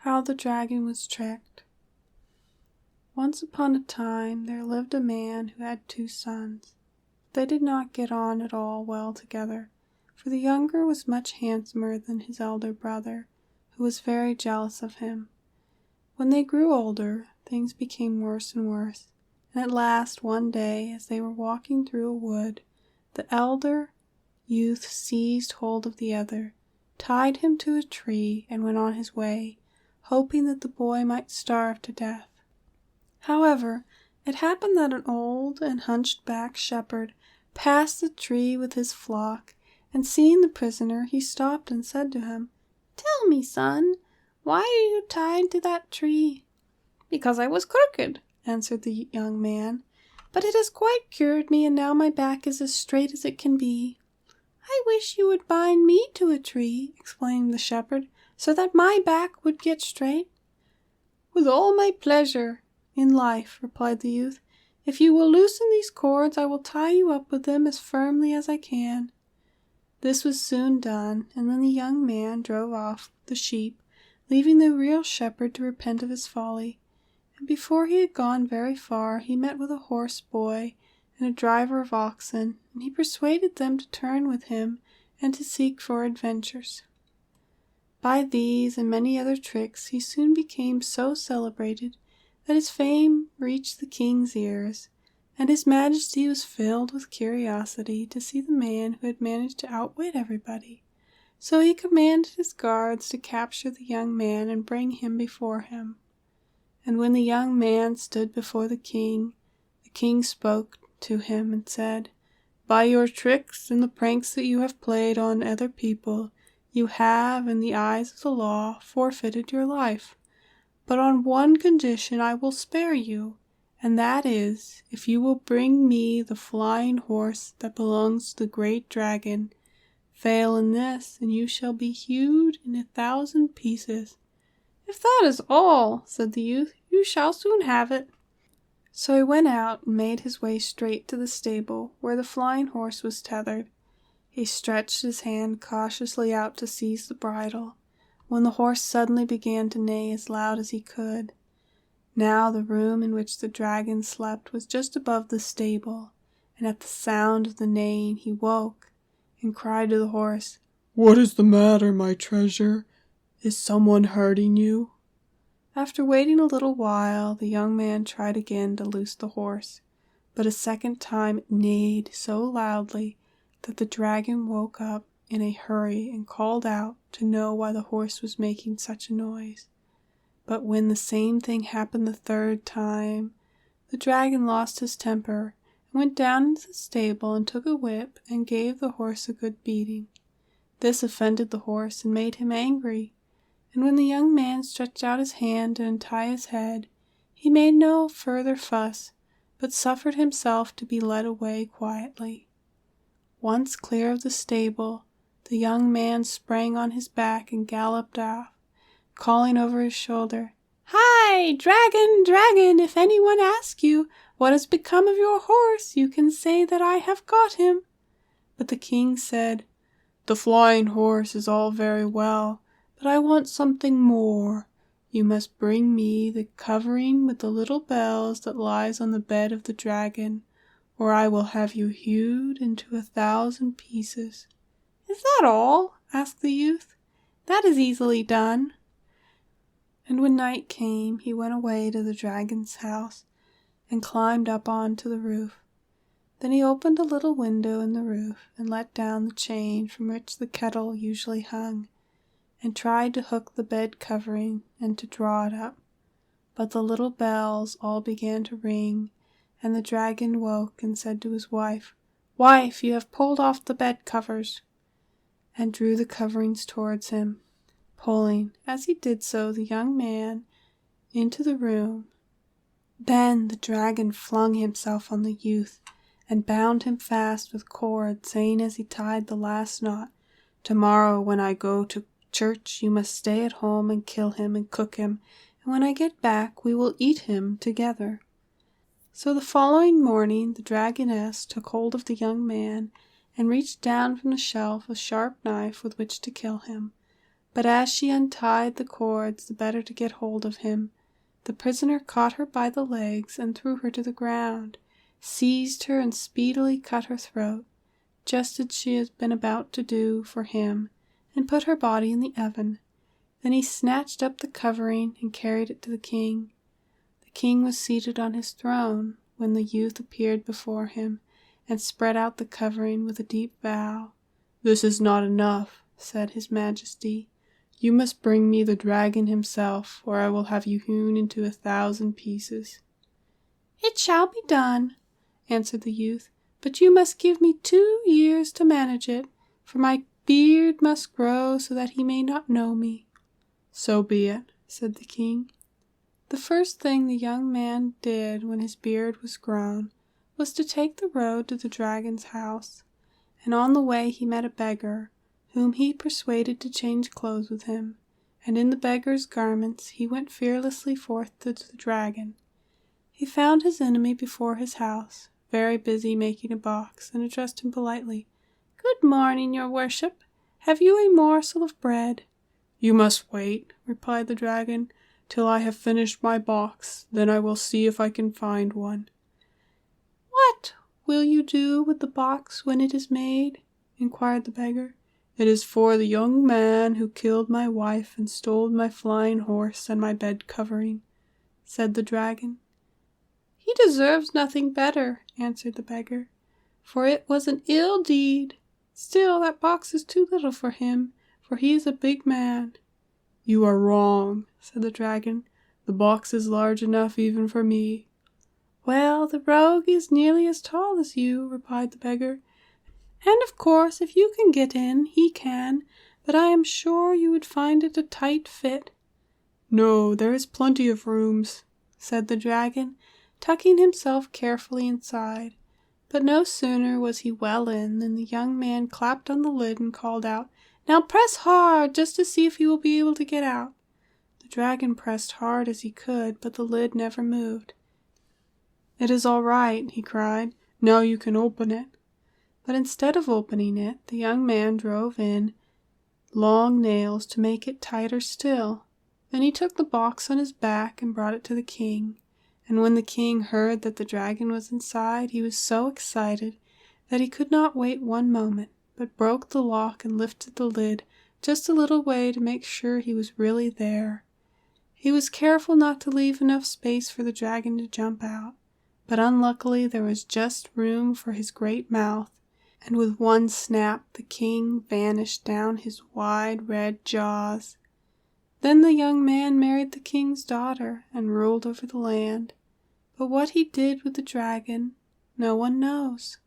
How the Dragon was tricked. Once upon a time there lived a man who had 2 sons. They did not get on at all well together, for the younger was much handsomer than his elder brother, who was very jealous of him. When they grew older, things became worse and worse, and at last one day, as they were walking through a wood, the elder youth seized hold of the other, tied him to a tree, and went on his way, hoping that the boy might starve to death. However, it happened that an old and hunchback shepherd passed the tree with his flock, and seeing the prisoner, he stopped and said to him, "Tell me, son, why are you tied to that tree?" "Because I was crooked," answered the young man, "but it has quite cured me, and now my back is as straight as it can be." "I wish you would bind me to a tree," exclaimed the shepherd, "so that my back would get straight." "With all my pleasure in life," replied the youth. "If you will loosen these cords, I will tie you up with them as firmly as I can." This was soon done, and then the young man drove off the sheep, leaving the real shepherd to repent of his folly. And before he had gone very far, he met with a horse boy and a driver of oxen, and he persuaded them to turn with him and to seek for adventures. By these and many other tricks he soon became so celebrated that his fame reached the king's ears, and his majesty was filled with curiosity to see the man who had managed to outwit everybody. So he commanded his guards to capture the young man and bring him before him. And when the young man stood before the king spoke to him and said, "By your tricks and the pranks that you have played on other people, you have, in the eyes of the law, forfeited your life. But on one condition I will spare you, and that is, if you will bring me the flying horse that belongs to the great dragon. Fail in this, and you shall be hewed in 1,000 pieces." "If that is all," said the youth, "you shall soon have it." So he went out and made his way straight to the stable where the flying horse was tethered. He stretched his hand cautiously out to seize the bridle, when the horse suddenly began to neigh as loud as he could. Now the room in which the dragon slept was just above the stable, and at the sound of the neighing he woke, and cried to the horse, "What is the matter, my treasure? Is someone hurting you?" After waiting a little while, the young man tried again to loose the horse, but a second time it neighed so loudly that the dragon woke up in a hurry and called out to know why the horse was making such a noise. But when the same thing happened the 3rd time, the dragon lost his temper and went down into the stable and took a whip and gave the horse a good beating. This offended the horse and made him angry, and when the young man stretched out his hand to untie his head, he made no further fuss, but suffered himself to be led away quietly. Once clear of the stable, the young man sprang on his back and galloped off, calling over his shoulder, "Hi, dragon, dragon, if anyone asks you what has become of your horse, you can say that I have got him." But the king said, "The flying horse is all very well, but I want something more. You must bring me the covering with the little bells that lies on the bed of the dragon, or I will have you hewed into 1,000 pieces." "Is that all?" asked the youth. "That is easily done." And when night came, he went away to the dragon's house and climbed up onto the roof. Then he opened a little window in the roof and let down the chain from which the kettle usually hung, and tried to hook the bed covering and to draw it up. But the little bells all began to ring, and the dragon woke and said to his wife, "Wife, you have pulled off the bed covers," and drew the coverings towards him, pulling, as he did so, the young man into the room. Then the dragon flung himself on the youth and bound him fast with cord, saying as he tied the last knot, "Tomorrow when I go to church you must stay at home and kill him and cook him, and when I get back we will eat him together." So the following morning the dragoness took hold of the young man and reached down from the shelf a sharp knife with which to kill him. But as she untied the cords the better to get hold of him, the prisoner caught her by the legs and threw her to the ground, seized her and speedily cut her throat, just as she had been about to do for him, and put her body in the oven. Then he snatched up the covering and carried it to the king. The king was seated on his throne when the youth appeared before him and spread out the covering with a deep bow. "This is not enough," said his majesty. "You must bring me the dragon himself, or I will have you hewn into 1,000 pieces." "It shall be done," answered the youth, "but you must give me 2 years to manage it, for my beard must grow so that he may not know me." "So be it," said the king. The first thing the young man did when his beard was grown was to take the road to the dragon's house, and on the way he met a beggar, whom he persuaded to change clothes with him, and in the beggar's garments he went fearlessly forth to the dragon. He found his enemy before his house, very busy making a box, and addressed him politely. "Good morning, your worship. Have you a morsel of bread?" "You must wait," replied the dragon, "till I have finished my box. Then I will see if I can find one." "What will you do with the box when it is made?" inquired the beggar. "It is for the young man who killed my wife and stole my flying horse and my bed covering," said the dragon. "He deserves nothing better," answered the beggar, "for it was an ill deed. Still, that box is too little for him, for he is a big man." "You are wrong," said the dragon. "The box is large enough even for me." "Well, the rogue is nearly as tall as you," replied the beggar, "and of course if you can get in, he can, but I am sure you would find it a tight fit." "No, there is plenty of rooms," said the dragon, tucking himself carefully inside. But no sooner was he well in than the young man clapped on the lid and called out, "Now press hard, just to see if you will be able to get out." The dragon pressed hard as he could, but the lid never moved. "It is all right," he cried. "Now you can open it." But instead of opening it, the young man drove in long nails to make it tighter still. Then he took the box on his back and brought it to the king. And when the king heard that the dragon was inside, he was so excited that he could not wait 1 moment, but broke the lock and lifted the lid just a little way to make sure he was really there. He was careful not to leave enough space for the dragon to jump out, but unluckily there was just room for his great mouth, and with one snap the king vanished down his wide red jaws. Then the young man married the king's daughter and ruled over the land. But what he did with the dragon, no one knows.